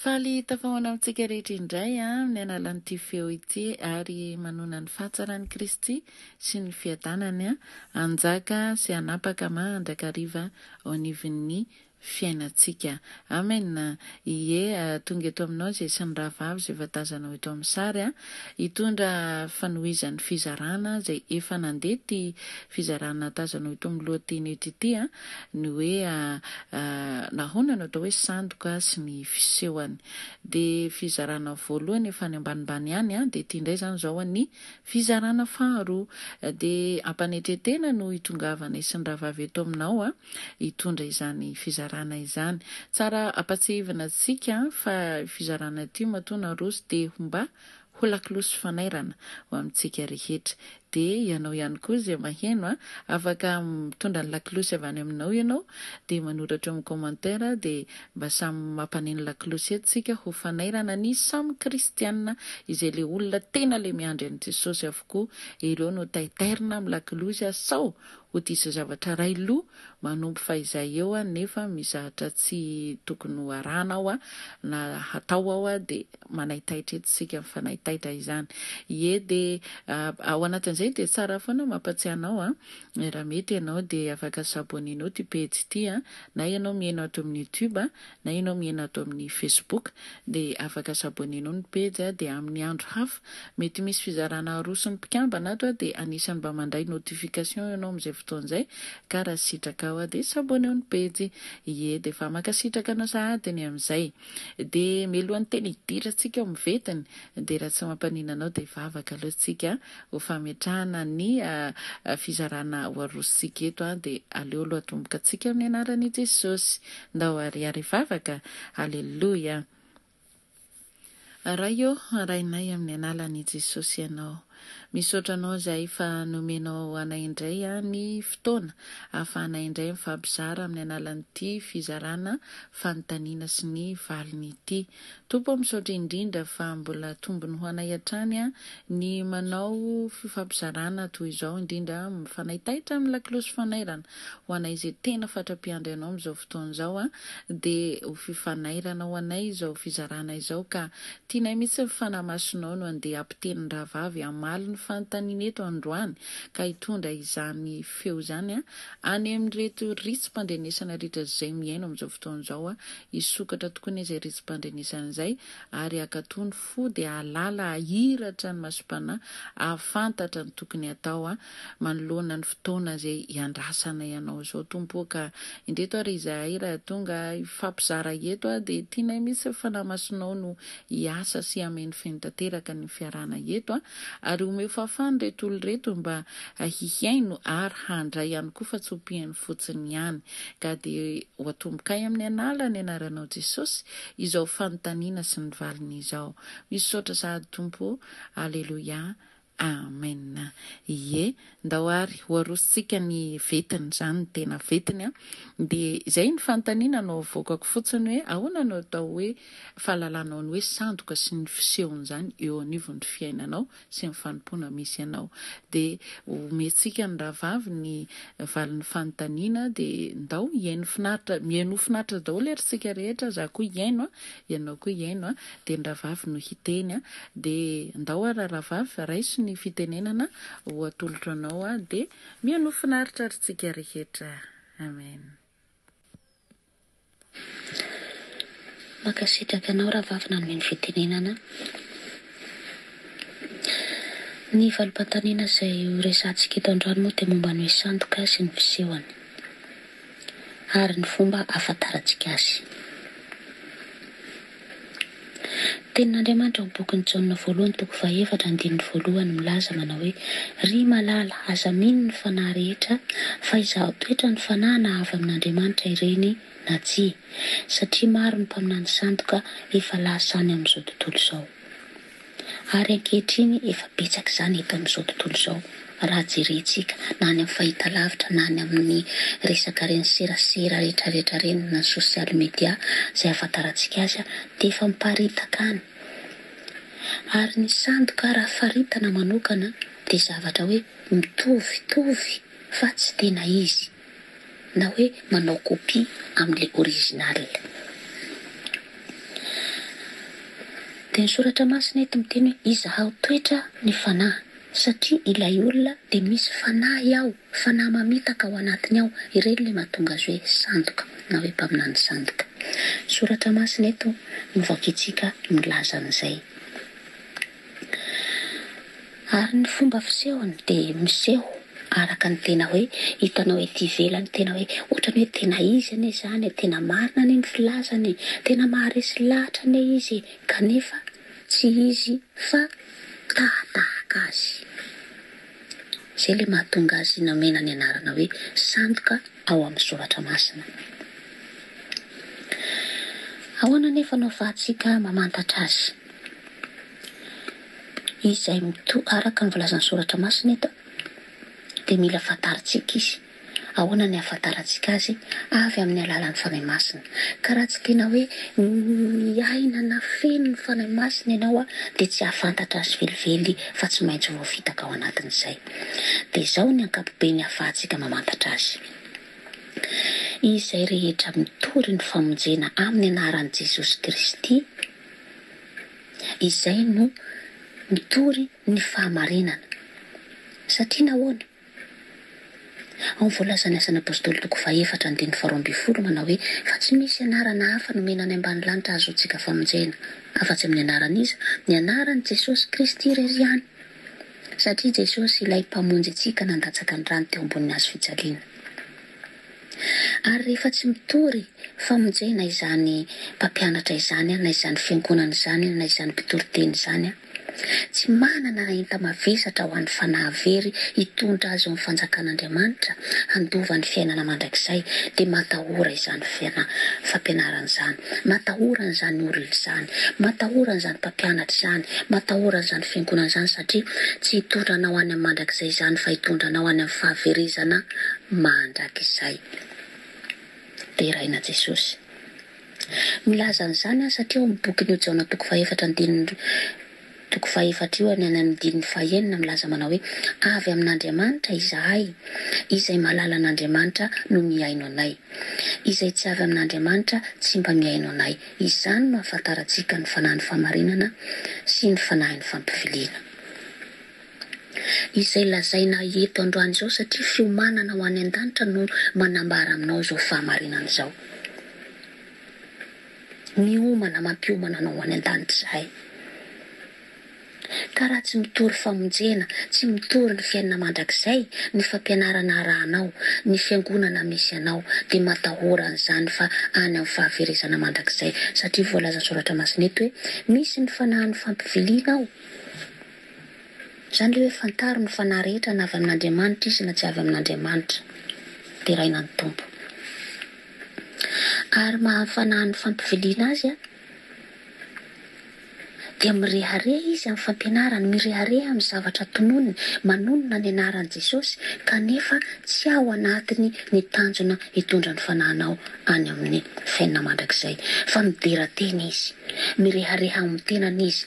Faly tafahoana amintsika rehetra indray amin'ny alalan'ity feo ity ary manona ny fahatsarany Kristy sy ny fiadanany anjaka sy anapaka mandrakariva ao anivon'ny fiainantsika. Amen. Ie, tonga eto aminao izay sy ny rahavavy izay vatazanao eto amin'ny sary hitondra fanohizan'ny fizarana izay efa nandeha ty fizarana tazanao eto amin'ny lohateny eto ity ny hoe nahoana no atao hoe sandoka sy ny fisehoany. Dia fizarana voalohany efa any ambanimbany ihany dia ity indray zany zao ny fizarana faharoa. Dia ampanetretena no hitongavana sy ny rahavavy eto aminao hitondra izany fizarana izany. Tsara ampatsahivana tsika fa fizarana ity matona roso dia mba ho lakolosy fanairana ho amintsika rehetra. Dia ianao ihany koa izay maheno afaka mitondra ny lakolosy avy any aminao ianao dia manoratra amin'ny commentaire dia mba samy mampaneno lakolosy eto ho fanairana ny samy kristianina izay le olona tena le miandry an'i Jesosy avokoa. Ireo no taitairina amin'ny lakolosy sao ho diso zavatra ray loha manompo fahizay eo nefa mizahatra tsy tokony ho arana ao na hatao ao dia manaitaitra eto sika mifanahitaitra izany. Ie, dia ao anatin'izay dia tsara foana mampatsiahy anao raha mety ianao dia afaka sabonenao ty page ity na ianao mihaino ato amin'ny YouTube na ianao mihaino ato amin'ny Facebook dia afaka sabonenao ny page dia amin'ny andro hafa mety misy fizarana roa sy ny mpikambana ato dia anisany mba mandray notification ianao amin'izay fotoan'izay ka raha sitraka ao dia saboneo ny page. Ie, dia fa makasitraka anao sahadiny amin'izay dia melohan'ny teny hidirantsika eo mivetiny dia raha tsy mampanina anao dia vavaka aloha tsika ho fametrahana ny fizarana ho arositsika eto dia aleo aloha atomboka antsika amin'ny anaran'i Jesosy nda ho ariary vavaka. Haleluia. Raha io rainay amin'ny analan'i Jesosy ianao. Misaotra anao izay fa nomenao anay indray ny fotoana ahafahanay indray mifampizara amin'ny alalan'ity fizarana fanontaniana sy ny valiny ity. Tompo misaotra indrindra fa mbola tombony ho anay hatrany ny manao fifampizarana toy izao indrindra mifanahitaitra amin'ny lakolosy fanairana ho anay izay tena fatra-piandry anao amin'izao fotoan'izao dia ho fifanairana ho anay izao fizarana izao ka tianay mihitsy mifanamasinao no andeha ampiteny rahavavy amaly ny fanontaniana eto androany ka hitondra izany feo izany any amin'reto ritsim-pandrenesana rehetra izay miaino amin'izao fotoan'izao hisokatra tokoa ny izay ritsim-pandrenesana izay ary akatony fo dia alala ahiratra ny masopana ahafantatra ny tokony atao manoloana ny fotoana izay hiandrasana ianao izao tompo ka indreto ary izahay raha tonga fampizara eto dia tianay mihitsy fanamasinao no hiasa sy ameny fentanteraka ny fiarana eto ary omeo fahafahana reto olo reto mba hihaino ary handray ihany koa fa tsy ompiany fotsiny ihany ka dia ho atombokay amin'ny anala ny anaranao Jesosy izao fanontaniana sy ny valiny izao. Misaotra sahady tompo. Aleluia. Amen. Ie, ndahoary ho arositsika ny vetiny zany ny tena vetiny dia izay ny fanontaniana no avoakako fotsiny hoe ahoana no atao hoe fahalalànao ny hoe sandoka sy ny fisehony zany eo anivon'ny fiainanao sy ny fanompona misy ianao dia omentsika ny rahavavy ny valin'ny fanontaniana dia ndao hiaino finaritra mihaino finaritra daholo ary sika rehetra za koa hiaino ianao koa hiaino dia ny rahavavy no hiteny dia ndao ary rahavavy raiso ny fitenenana ho atolotra anao dia mihaino finaritra ary tsika rehetra. Amen. Makasitraka anao rahavavy nanome ny fitenenana. Ny valim-panontaniana izay resantsika eto androany moa dia momba ny hoe sandoka sy ny fisehoany ary ny fomba ahafantarantsika azy. Tenin'Andriamanitra ho bokyny Jaona voalohany toko 4:1 milaza manao hoe ry malala aza mino ny fanahy rehetra fa izaho toetra ny fanahy na avy amin'Andriamanitra ireny na tsia satria maro ny mpaminany sandoka efa lasany amin'izao tontolo izao. Ary ankehitriny efa betsaka izany eto amin'izao tontolo izao raha jerentsika na any amin'ny fahitalavitra na any amin'ny resaka reny serasera rehetrarehetra reny na sosialy media izay ahafantarantsika azy dia efa miparitaka any. Ary ny sandoka raha faritana manokana dia zavatra hoe mitovitovy fa tsy tena izy na hoe manao kopia amin'ilay original. Dia ny soratra masina eto miteny hoe izaho toetra ny fanahy satria ilay olona dia misy fanahy ao, fanahy mamitaka ao anatiny ao, ireny ilay mahatonga azy hoe sandoka na hoe mpaminany sandoka. Soratra masina eto mivoaka itsika milaza an'izay. Ary ny fomba fisehony dia miseho araka ny tena hoe hitanao ety ivelany tena hoe ohatrany hoe tena izy ane izany, tena marina ane ny filazany, tena maharesy lahatra ane izy, kanefa tsy izy fa tahaka azy. Izay ilay mahatonga azy namena ny anarana hoe sandoka ao amin'ny soratra masina. Ahoana nefa no ahafahantsika mamantatra azy? Izay araka ny volazan'ny soratra masina eto dia mila fantarintsika izy. Ahoana ny ahafantarantsika azy? Avy amin'ny alalan'ny fanahy masina. Ka raha tsy tena hoe miaina na feno ny fanahy masina ianao dia tsy ahafantatra azy velively fa tsy maintsy voafitaka ao anatin'izay. Dia izao ny ankapobeny ahafahantsika mamantatra azy. Izay rehetra mitory ny famonjena amin'ny anaran'i Jesosy Kristy, izay no mitory ny fahamarinana. Satria nahoana? Ao voalazany asan'ny apôstôly toko 4:12 manao hoe fa tsy misy anarana hafa nomena any ambany lanitra azotsika famonjena afa-tsy amin'ny anaran'iza, ny anaran'i Jesosy Kristy irery ihany. Satria Jesosy ilay mpamonjy antsika nandatsaka ny rano teo ambonin'ny hazo fijaliana. Ary rehefa tsy mitory famonjena izany mpampianatra izany na izany fiangonana izany na izany mpitoriteny izany, tsy manana enta mavesatra ho an'ny fanahy very hitondra azy ao amin'ny fanjakan'Andriamanitra handova ny fiainana mandrakizay, dia matahora izany fampianarana izany, matahora izany olona izany, matahora izany mpampianatra izany, matahora izany fiangonana izany, satria tsy hitondranao any amin'ny mandrakizay izany fa hitondranao any amin'ny fahaverezana mandrakizay. Dia iraina Jesosy. Milaza an'izany satria ao amin'ny bokin'io Jaona toko 4:4 io any amin'ny 5 milaza manao hoe avy amin'Andriamanitra izahay, izay mahalala an'Andriamanitra no miaino anay. Izay tsy avy amin'Andriamanitra tsy mba miaino anay. Izany no ahafantarantsika ny fanahy ny fahamarinana sy ny fanahy ny fampiviliana. Izay lazaina eto androany izao satria fiomanana ho any an-danitra no manambara aminao izao fahamarinana izao. Miomana mampiomana anao ho any an-danitra izahay. Ka raha tsy mitory famonjena, tsy mitory ny fiainana mandrakizay, ny fampianarana arahanao, ny fiangonana misy anao, dia matahora an'izany fa any amin'ny fahaverezana mandrakizay. Satria voalaza soratra masina eto hoe misy ny fanahy ny fampiviliana ao. Izany ilay hoe fantaro ny fanahy rehetra na avy amin'Andriamanitra izy na tsy avy amin'Andriamanitra. Dia iraina ny tompo. Ary mahafanahy ny fampiviliana azy dia mirehareha izy amin'ny fampianarany, mirehareha amin'ny zavatra tononiny, manonona ny anaran'i Jesosy, kanefa tsy ao anatiny ny tanjona hitondra ny fanahynao any amin'ny fiainana mandrakizay. Fa midera-teny izy, mirehareha amin'ny tenany izy.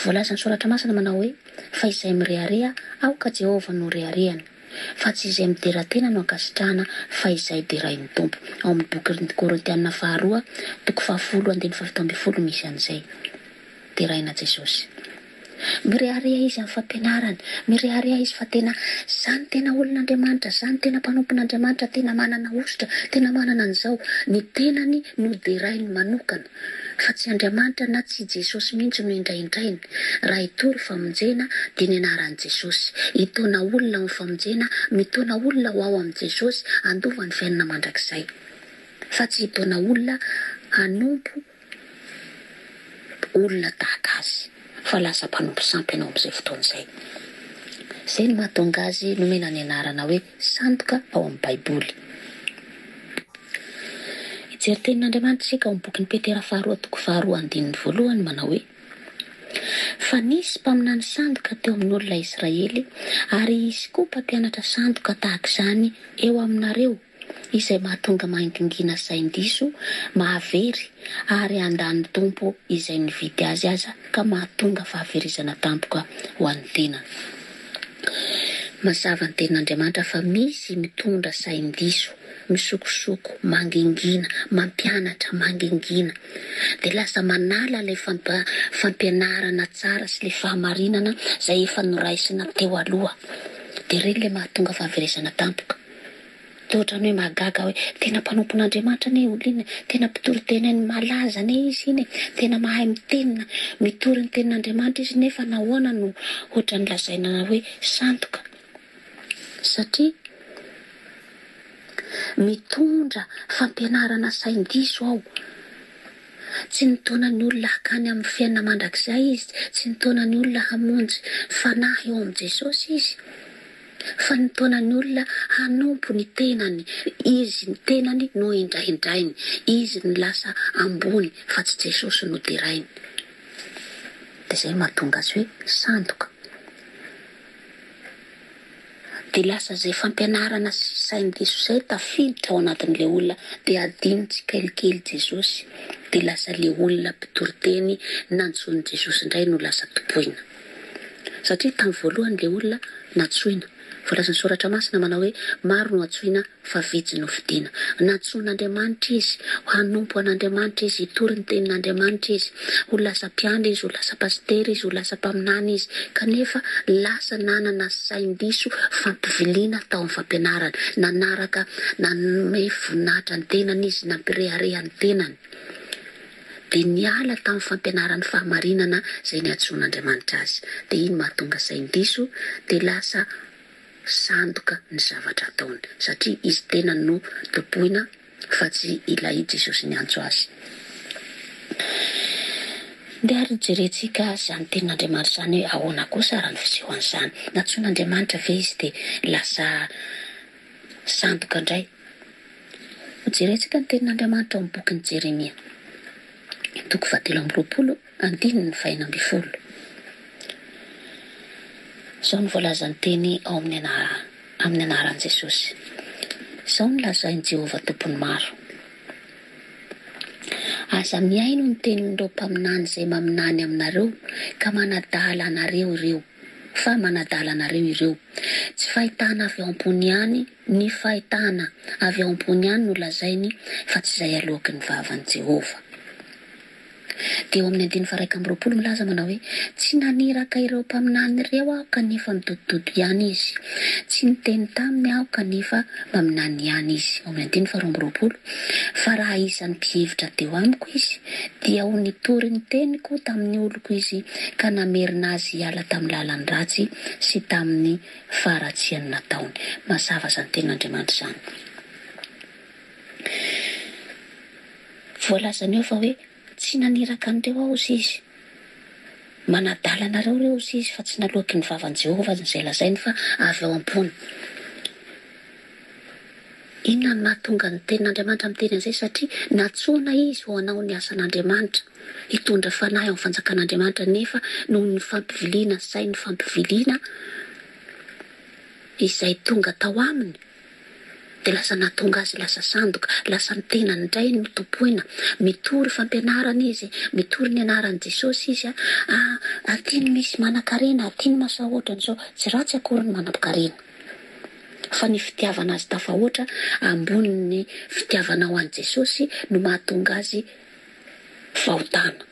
Voalaza ny soratra masina manao hoe fa izay mirehareha aoka Jehovah no reharehany, fa tsy izay midera-tena no ankasitrahana fa izay derain'ny tompo. Ao amin'ny boky Korintiana 2:10-17 misy an'izay. Dia iraina Jesosy. Mirehareha izy amin'ny fampianarany, mirehareha izy fa tena izany tena olon'Andriamanitra, izany tena mpanompon'Andriamanitra, tena manana ositra, tena manana an'izao. Ny tenany no derainy manokana, fa tsy Andriamanitra na tsy Jesosy mihitsy no indraindrainy. Raha hitory famonjena dia ny anaran'i Jesosy. Hitona olona amin'ny famonjena, mitona olona ho ao amin'i Jesosy handova ny fiainana mandrakizay. Fa tsy hitona olona hanompo olona tahaka azy fa lasa mpanompo sampy ianao amin'izay fotoan'izay. Izay no mahatonga azy nomena ny anarana hoe sandoka ao amin'ny baiboly. Hijery tenin'Andriamanitra isika ao amin'ny bokin'ny Petera faharoa toko faharoa andininy voalohany manao hoe fa nisy mpaminany sandoka teo amin'ny olona Israely ary isy koa mpampianatra sandoka tahaka izany eo aminareo izay mahatonga mahingingina sain-diso mahavery ary andany tompo izay nividy azy aza ka mahatonga fahaverizana tampoka ho an'ny tenany. Mazava ny tenin'Andriamanitra fa misy mitondra sain-diso misokosoko, mangingina, mampianatra, mangingina dia lasa manala ilay fampianarana tsara sy ilay fahamarinana izay efa noraisina teo aloha, dia ireny ilay mahatonga fahaverizana tampoka. Ohatra ny hoe mahagaga hoe tena mpanompon'Andriamanitra ane olona, tena mpitory tena malaza ane izy iny, tena mahay mitenina, mitory ny tenin'Andriamanitra izy nefa nahoana no ohatra ny lazaina hoe sandoka. Satria mitondra fampianarana sain-diso ao. Tsy nitaona ny olona hakany amin'ny fiainana mandrakizay izy, tsy nitaona ny olona hamonjy fanahy eo amin'ny Jesosy izy, fa nitaona ny olona hanompo ny tenany. Izy ny tenany no indraindrainy, izy ny lasa ambony fa tsy Jesosy no dirainy. Dia izay mahatonga azy hoe sandoka. Dia lasa izay fampianarana sain-diso izay tafiditra ao anatin'ilay olona dia adino tsikelikely Jesosy, dia lasa ilay olona mpitory teny nantsoin'i Jesosy indray no lasa topoina. Satria tamin'ny voalohany ilay olona natsoina. Voalaza ny soratra masina manao hoe maro no atsoina fa vitsy no fidiana. Nantsoin'Andriamanitra izy, hanompo an'Andriamanitra izy, hitory ny tenin'Andriamanitra izy, ho lasa mpiandry izy, ho lasa pastera izy, ho lasa mpaminany izy, kanefa lasa nanana sain-diso fampiviliana tao amin'ny fampianarana, nanaraka nanome voninahitra ny tenany izy, nampirehareha ny tenany. Dia niala tamin'ny fampianarany fahamarinana izay niantsoin'Andriamanitra azy. Dia iny mahatonga sain-diso dia lasa sandoka ny zavatra ataony, satria izy tena no topoina fa tsy ilay Jesosy niantso azy. Dia ary jerentsika izany tenin'Andriamanitra izany hoe ahoana kosa raha ny fisehoan'izany. Nantsoin'Andriamanitra ve izy dia lasa sandoka indray? Jerentsika ny tenin'Andriamanitra ao amin'ny bokin'i Jeremia toko 7:20 andininy 4:20. Izao ny voalazany teny ao amin'ny anaran'i Jesosy. Izao ny lazain'i Jehovah tompony maro. Aza miaino ny tenin'ireo mpaminany izay maminany aminareo ka manadala anareo ireo. Fa manadala anareo ireo. Tsy fahitana avy ao ambony ihany, ny fahitana avy ao ambony ihany no lazainy fa tsy izay alohaky ny vavan'i Jehovah. Dia eo amin'ny 1:20 milaza manao hoe tsy naniraka ireo mpaminany ireo aho kanefa midodododo ihany izy, tsy niteny taminy aho kanefa maminany ihany izy. Ao amin'ny 1:12 fa raha isan'ny mpihevitra teo amiko izy dia ho nitory ny teniko tamin'ny oloko izy ka namerina azy hiala tamin'ny lalany ratsy sy tamin'ny faharatsiany nataony. Mazava izany tenin'Andriamanitra izany. Voalazany eo fa hoe tsy naniraka an'ireo aho izy, manadala anareo ireo izy fa tsy naloaky ny vavan'i Jehovah izay lazainy fa avy ao ambony. Inona no mahatonga ny tenin'Andriamanitra miteny an'izay? Satria natsoina izy ho hanao ny asan'Andriamanitra, hitondra fanahy ao amin'ny fanjakan'Andriamanitra, nefa noho ny fampiviliana, sain'ny fampiviliana izay tonga tao aminy dia lasa nahatonga azy lasa sandoka, lasa ny tenany indray no topoina, mitory fampianarana izy, mitory ny anaran'i Jesosy izy. Aty ny misy manan-karena, aty ny masahoatra an'izao, tsy ratsy akory ny manam-karena. Fa ny fitiavana azy tafahoatra ambony ny fitiavana ho an'i Jesosy no mahatonga azy fahotana.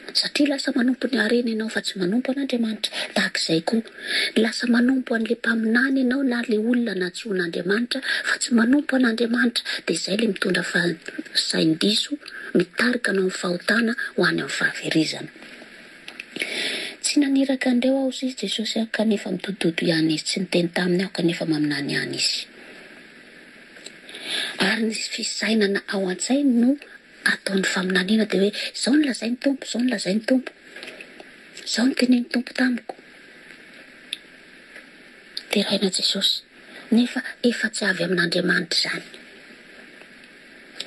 Satria lasa manompo ny harena ianao fa tsy manompo an'Andriamanitra. Tahak'izay koa, lasa manompo an'ilay mpaminany ianao na ilay olona nantsoin'Andriamanitra fa tsy manompo an'Andriamanitra. Dia izay ilay mitondra sain-diso, mitarika anao amin'ny fahotana ho any amin'ny fahaverizana. Tsy naniraka an'ireo aho izy Jesosy kanefa midododo ihany izy, tsy niteny taminy aho kanefa maminany ihany izy. Ary ny fisainana ao an-tsainy no ataon'ny faminaniana dia hoe zao no lazay ny tompo, zao no lazay ny tompo, zao no teneny tompo tamiko. Teraina Jesosy, nefa efa tsy avy amin'Andriamanitra izany.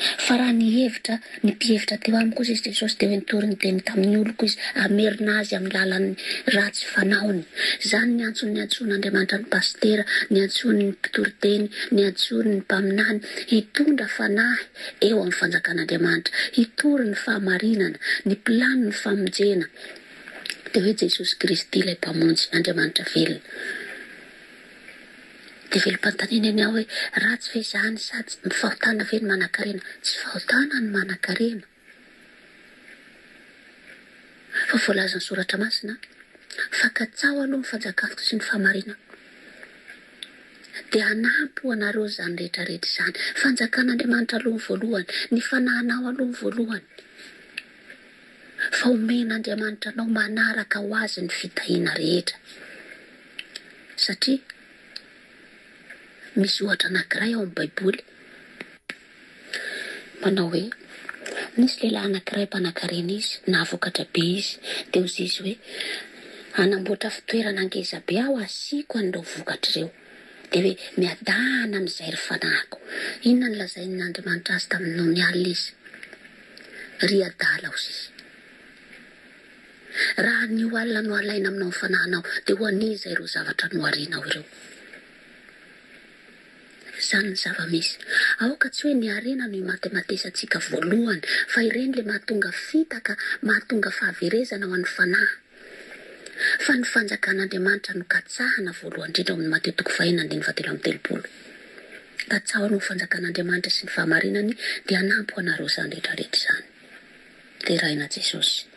Fa raha ny mpihevitra teo amiko kosa izy Jesosy dia hoe nitoriny teny tamin'ny oloko izy hamerina azy amin'ny lalan'ny ratsy fanaony. Izany ny antsoin'Andriamanitra ny pastera, ny antsony ny mpitoriteny, ny antsony ny mpaminany, hitondra fanahy eo amin'ny fanjakan'Andriamanitra, hitory ny fahamarinana, ny pilano ny famonjena. Dia hoe Jesosy Kristy ilay mpamonjy, Andriamanitra velona. Dia velom-pantanina ny aho hoe ratsy ve izany sady mifahotana ve ny manan-karena? Tsy fahotana ny manan-karena. Fa voalaza ny soratra masina, fankatsaho aloha ny fanjakafiko sy ny fahamarinako. Dia hanampy ho anareo izany rehetrarehetra izany. Fanjakan'Andriamanitra aloha ny voalohany, ny fanahinao aloha ny voalohany. Fa omen'Andriamanitra anao manaraka ho azy ny fitahiana rehetra. Satria misy ohatra anankiray ao amin'ny Baiboly manao hoe nisy lehilahy anankiray mpanan-karena izy, navokatra be izy, dia hozy izy hoe hanamboatra fitoerana ngeza be aho asiako an'ireo vokatra ireo. Dia hoe miadana amin'izay ry fanahiko. Inona ny lazain'Andriamanitra azy tamin'ny ny alina izy? Ry adala hozy izy. Raha ny alina no alaina aminao ny fanahinao dia ho aniza ireo zavatra no arianao ireo? Izany ny zava-misy. Aoka tsy hoe ny arena no matematesantsika voalohany, fa ireny le mahatonga fitaka, mahatonga fahaverezana ho an'ny fanahy. Fa ny fanjakan'Andriamanitra no katsahana voalohany indrindra amin'ny Mateo 5:7. Katsaho no fanjakan'Andriamanitra sy ny fahamarinany dia hanampy ho anareo izany rehetrarehetra izany. Teraina Jesosy.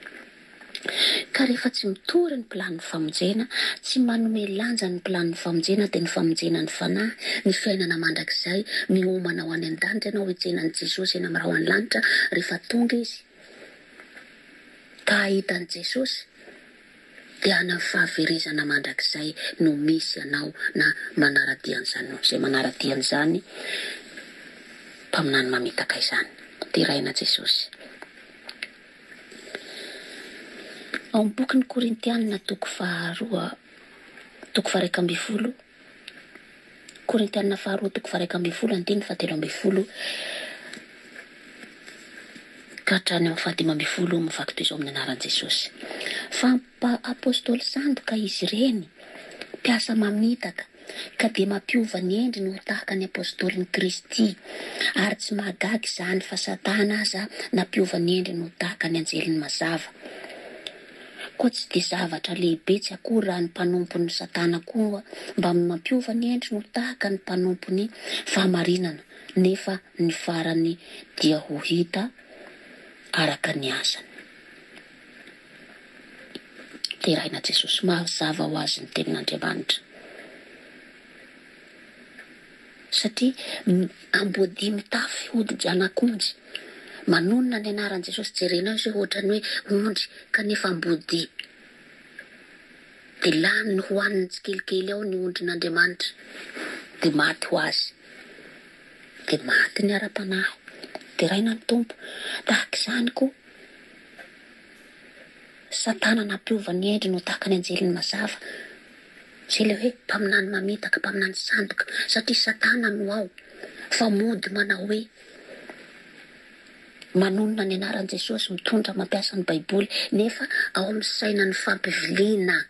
Ka rehefa tsy mitory ny pilan'ny famonjena, tsy manome lanja ny pilan'ny famonjena dia ny famonjena ny fanahy, ny fiainana mandrakizay, miomana ho any an-danitra ianao hijenan'i Jesosy eny amin'ny rahoan'ny lanitra rehefa tonga izy. Ka ahitan'i Jesosy dia any amin'ny fahaverezana mandrakizay no misy ianao na manaradian'izany izay manaradian'izany mpaminany mamitaka izany. Teraina Jesosy. Ao amin'ny boky ny Korintianina toko 2:12, Korintianina 2:12, ka hatrany amin'ny 15 mivaky toy izao amin'ny anaran'i Jesosy. Fa apôstôly sandoka izy ireny, mpiasa mamitaka, ka dia mampiova ny endriny ho tahaka ny apôstôly ny Kristy, ary tsy mahagaga izany fa Satana aza nampiova ny endriny ho tahaka ny anjeliny mazava. Koa tsy dia zavatra lehibe tsy akory raha ny mpanompon'ny Satana koa mba mampiova ny endriny ho tahaka ny mpanompony fahamarinana, nefa ny farany dia ho hita araka ny asany. Teraina Jesosy, mazava ho azy ny tenin'Andriamanitra. Satria amboadia mitafy hodi-janak'onjy. Manonona ny anaran'i Jesosy, jerenao izy hoe ohatrany hoe ondry kanefa amboadia. Dia lany ny hohaniny tsikelikely ao ny ondrin'Andriamanitra. Dia maty ho azy. Dia maty ny ara-panahy. Teraina ny tompo. Tahaka izany koa Satana nampiova ny endriny ho tahaka ny anjeliny mazava. Izay le hoe mpaminany mamitaka, mpaminany sandoka. Satria Satana no ao. Fa mody manao hoe manonona ny anaran'i Jesosy, mitondra mampiasa ny Baiboly, nefa ao amin'ny saina ny fampiviliana.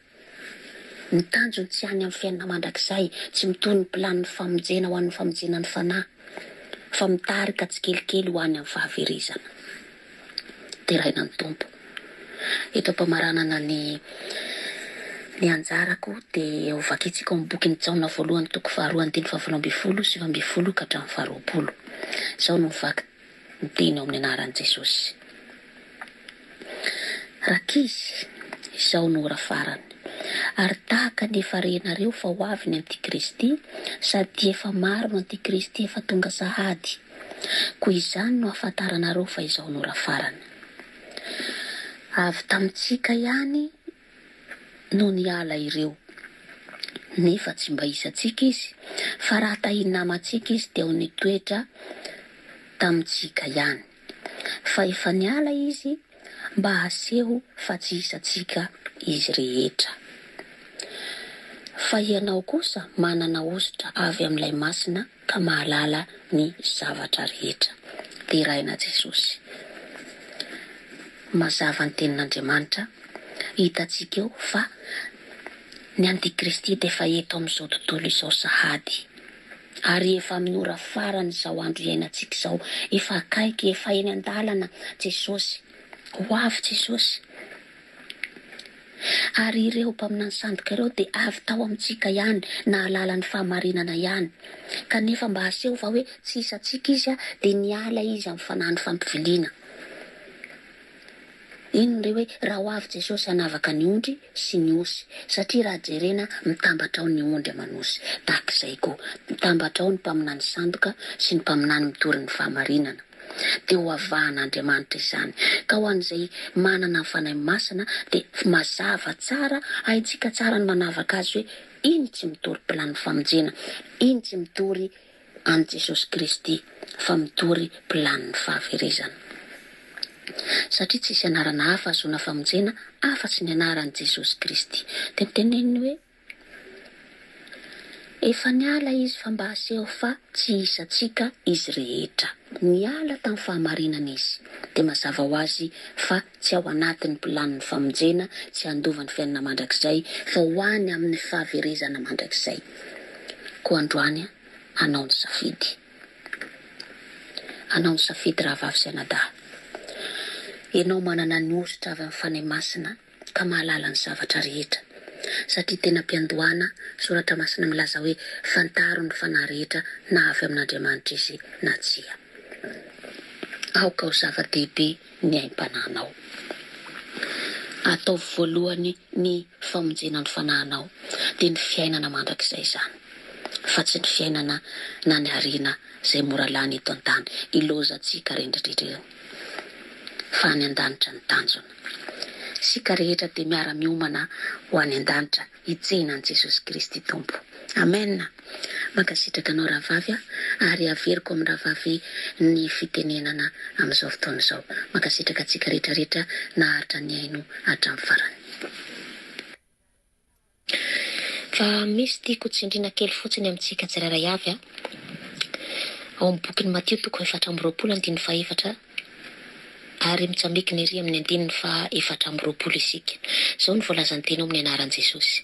Ny tanjony tsy any amin'ny fiainana mandrakizay, tsy mitohy ny pilan'ny famonjena ho an'ny famonjena ny fanahy, fa mitarika tsikelikely ho any amin'ny fahaverezana. Teraina ny tompo. Eto am-pamaranana ny anjarako dia ovakitsika amin'ny bokin'ny Jaona voalohany toko 2:7-12 ka hatramin'ny 20. Izao no mivaky ny teny ao amin'ny anaran'i Jesosy. Rakizy, izao no ora farany. Ary tahaka ny efa rehinareo fa ho avy ny Antikristy, sady efa maro no Antikristy efa tonga sahady. Koa izany no ahafantaranareo fa izao no ora farany. Avy tamintsika ihany no niala ireo, nefa tsy mba isantsika izy, fa raha tahin'ny namantsika izy dia ho nitoetra tamintsika ihany. fa efa niala izy mba haseho fa tsy hisatsika izy rehetra. Fa ianao kosa manana ositra avy amin'ilay masina ka mahalala ny zavatra rehetra. Teraina Jesosy. Mazava ny tenin'Andriamanitra, hitantsika eo fa ny antikristy dia efa eto amin'izao tontolo izao sahady. Ary efa minora farany izao andro iainantsika izao, efa akaiky, efa eny an-dalana Jesosy. Ho avy Jesosy. Ary ireo mpaminany sandoka ireo dia avy tao amintsika ihany, nahalala ny fahamarinana ihany. Kanefa mba haseho fa hoe tsy hisatsika izy dia niala izy amin'ny fanahy fampiviliana. Ino re hoe raha ho avy Jesosy hanavaka ny ondry sy ny osy, satria raha jerena mitambatra ao ny ondry amanosy. Tahaka izay koa mitambatra ao ny mpaminany sandoka sy ny mpaminany mitory ny fahamarinana. Dia ho avahan'Andriamanitra izany. Ka ho an'izay manana ny fanahy masina dia mazava tsara, haitsika tsara ny manavaka azy hoe iny tsy mitory pilany famonjena, iny tsy mitory an' Jesosy Kristy, fa mitory pilany fahaverezana. Satria tsisy anarana hafa azona famonjena afa-tsy ny anaran'i Jesosy Kristy. Dia miteneniny hoe efa niala izy fa mba haseho fa tsy hisatsika izy rehetra. Niala tamin'ny fahamarinana izy. Dia mazava ho azy fa tsy ao anatin'ny pilaniny famonjena, tsy handova ny fiainana mandrakizay, fa ho any amin'ny fahaverezana mandrakizay. Koa androany anao ny safidy. Anao ny safidy raha vavy sy anadahy. Ianao manana ny ositra avy amin'ny fanahy masina ka mahalala ny zavatra rehetra. Satria tena mpiandohana soratra masina milaza hoe fantaro ny fanahy rehetra na avy amin'Andriamanitra izy na tsia. Aoka ho zava-dehibe ny aim-panahinao. Atao voalohany ny famonjena ny fanahinao dia ny fiainana mandrakizay izany, fa tsy ny fiainana na ny ariana izay mora lany eto an-tany ilozantsika rendridrindrina. Fa any an-danitra ny tanjona. Sika rehetra dia miara-miomana ho any an-danitra hitsehinan Jesosy Kristy Tompo. Amen. Mankasitraka anao rahavavy ary averiko amin'ny rahavavy ny fitenenana amin'izao fotoana izao. Mankasitraka antsika rehetrarehetra naharitra ny aino hatramin'ny farany. Fa misy tiako tsindriana kely fotsiny amintsika tsirairay avy ao amin'ny bokin'ny Matio 4:24 ary mitsambiky ny ry amin'ny 4:24 isika. Izao ny voalazany tena ao amin'ny anaran'i Jesosy.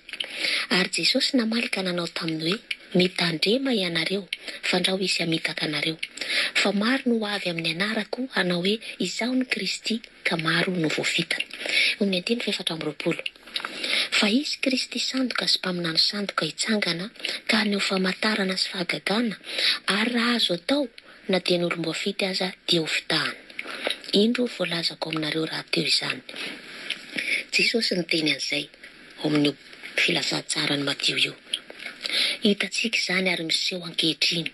Ary Jesosy namaly ka nanao taminy hoe mitandrema ianareo fa andrao isy hamitaka anareo. Fa maro no avy amin'ny anarako hanao hoe izaho ny Kristy ka maro no voafitany. Amin'ny 4:24. Fa izy Kristy sandoka sy mpaminany sandoka hitsangana ka haneo famantarana sy fahagagana, ary raha azo atao na dia ny olom-boafity aza dia ho fitahany. Indro voalazako aminareo raha teo izany. Jesosy ny teny an'izay ao amin'ny filazantsara ny Matio io. Hitantsika izany ary miseho ankehitriny.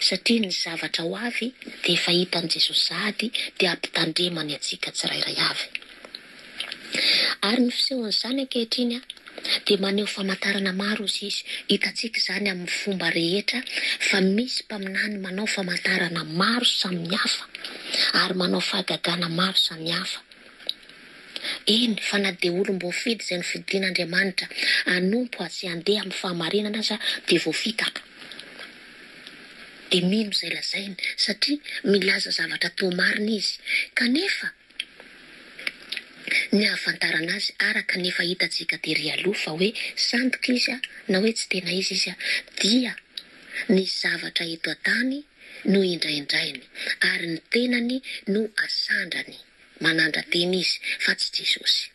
Satria ny zavatra ho avy dia efa hitan'i Jesosy sahady dia ampitandremany antsika tsirairay avy. Ary ny fisehon'izany ankehitriny dia maneho famantarana maro izy. Hitantsika izany amin'ny fomba rehetra fa misy mpaminany manao famantarana maro samihafa ary manao fahagagana maro samihafa. Eny, fa na dia olom-boafidy izay nofidin'Andriamanitra hanompo azy handeha amin'ny fahamarinana aza dia voafitaka. Dia mino izay lazainy satria milaza zavatra toa marina izy. Kanefa ny ahafantarana azy araka nefa hitantsika tery aloha fa hoe sandoka izy na hoe tsy tena izy dia ny zavatra eto an-tany no indraindrainy ary ny tenany no asandrany. Manandra-teny izy fa tsy Jesosy.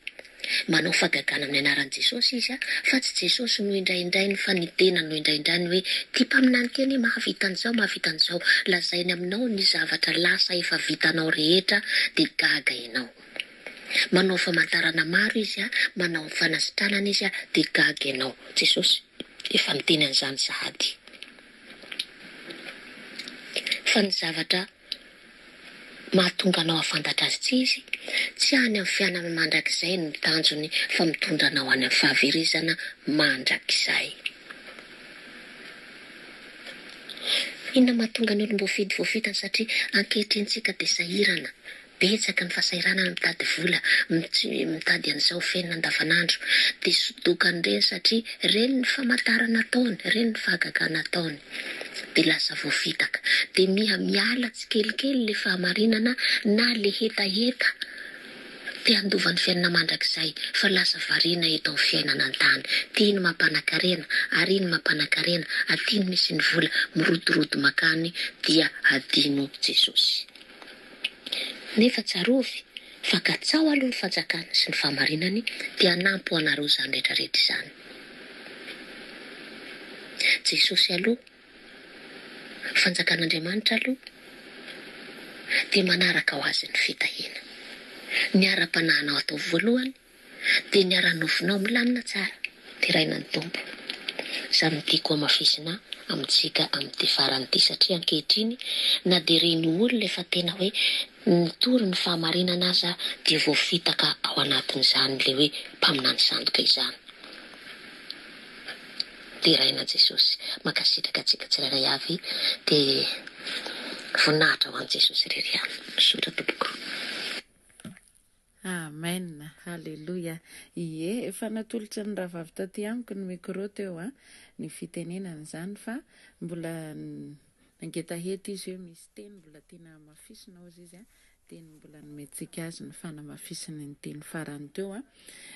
Manao fahagagana amin'ny anaran'i Jesosy izy fa tsy Jesosy no indraindrainy fa ny tena no indraindrainy hoe ty mpaminany teny mahavitan'izao mahavitan'izao. Lazainy aminao ny zavatra lasa efa vitanao rehetra dia gaga ianao. Manao famantarana maro izy manao fanasitranana izy dia gaga ianao. Jesosy efa niteny an'izany sahady. Fa ny zavatra mahatonga anao afantatra azy tsy izy, tsy any amin'ny fiainana mandrakizay ny tanjony fa mitondra anao any amin'ny fahaverezana mandrakizay. inona mahatonga ny olom-boafidy voafitany satria ankehitritsika dia sahirana betsaka ny fahasahiranana mitady vola mitady an'izao fenina andavanandro dia sodokany ireny satria ireny ny famantarana ataony ireny ny fahagagana ataony dia lasa voafitaka dia miala tsy kelikely le fahamarinana na le hetaheta tia andovan'ny fiainana mandrakizay fa lasa variana eto amin'ny fiainana an-tany tia ny mampanankarena ary iny mampanankarena aty ny misy ny vola mirodorodo makany dia adino Jesosy. Nefa tsarovy fa katsao aloha ny fanjakana sy ny fahamarinany dia anampy ho anareo izany rehetrarehetra izany. Jesosy aloha, fanjakan'Andriamanitra aloha dia manaraka ho azy ny fitahiana. Ny ara-panahinao atao voalohany dia ny ara-nofinao milamina tsara dia raina ny tompo. Izany midiko amafisina amintsika amin'ity faran'ity satria ankehitriny na dia reny olona efa tena hoe nitory ny fahamarinana aza dia voafitaka ao anatin'izany le hoe mpaminany sandoka izany. Dia raina Jesosy makasitraka antsika tsirairay avy dia voninahitra ho an'i Jesosy irery ihany. Sotra tompoko. Amen, halleluja. Ie, efa natolotra ny rahavavy taty amiko ny micro teo ny fitenenana izany fa mbola nangetaheta izy hoe misy teny mbola tena mafisina ozy izy dia mbola nomentsika azy ny fanamafisina ny teny farany teo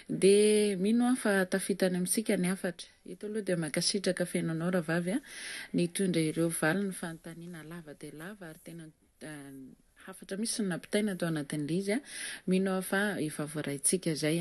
dia mino fa tafitany amintsika ny afatra. Eto aloha dia makasitraka fiainanao rahavavy nitondra ireo valo ny fanontaniana lava dia lava ary tena hafatra misy ny nampitaina tao anatin'ilay izy mino fa efa voaraintsika zay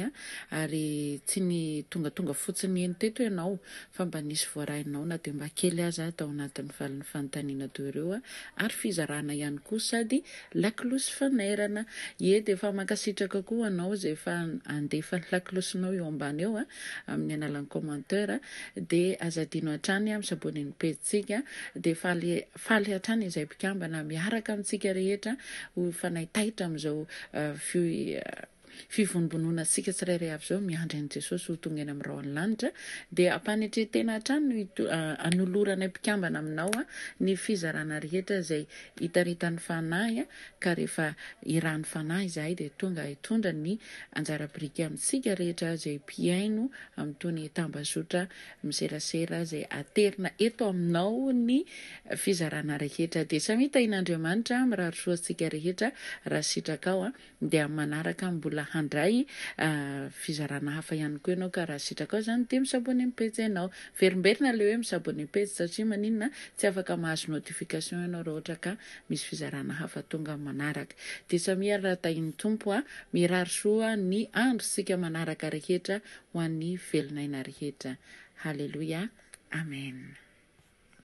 ary tsy ny tonga fotsiny eny teto ianao fa mba nisy voarainao na dia mba kely aza tao anatin'ny valiny fanontaniana teo ireo ary fizarana ihany koa sady lakilosy fanerana. Ie dia efa mankasitraka koa anao zay efa andefa ny lakilosinao eo ambany eo amin'ny alalan'ny commentaire dia azadino hatrany amin'ny sabon'ny pejitsika dia faly hatrany izay mpikambana miaraka amintsika rehetra ho fanaitaitra amin'izao fivonibonona antsika tsirairay avy izao miandry an'i Jesosy ho tonga eny amin'ny raony lanitra dia ampanetretena hatrany anolorana mpikambana aminao ny fizarana rehetra izay hitaritany fanahy ka rehefa iran'ny fanahy izahay dia tonga hitondra ny anjara-biriky amintsika rehetra izay mpiaino amin'itony tambazotra miserasera izay aterina eto aminao ny fizarana rehetra dia samy hitahin'Andriamanitra mirary soa antsika rehetra raha sitrakao dia manaraka mbola handray fizarana hafa ihany koa ianao ka raha sitrakao zany dia misabony amin'ny pejy ianao. Verimberina le hoe misabony amin'ny pejy satria maninona tsy afaka mahazo notification ianao raha ohatra ka misy fizarana hafa tonga manaraka. Dia samy aratahin'ny tompo mirary soa ny androntsika manaraka rehetra ho an'ny velonaina rehetra. Halleluja. Amen.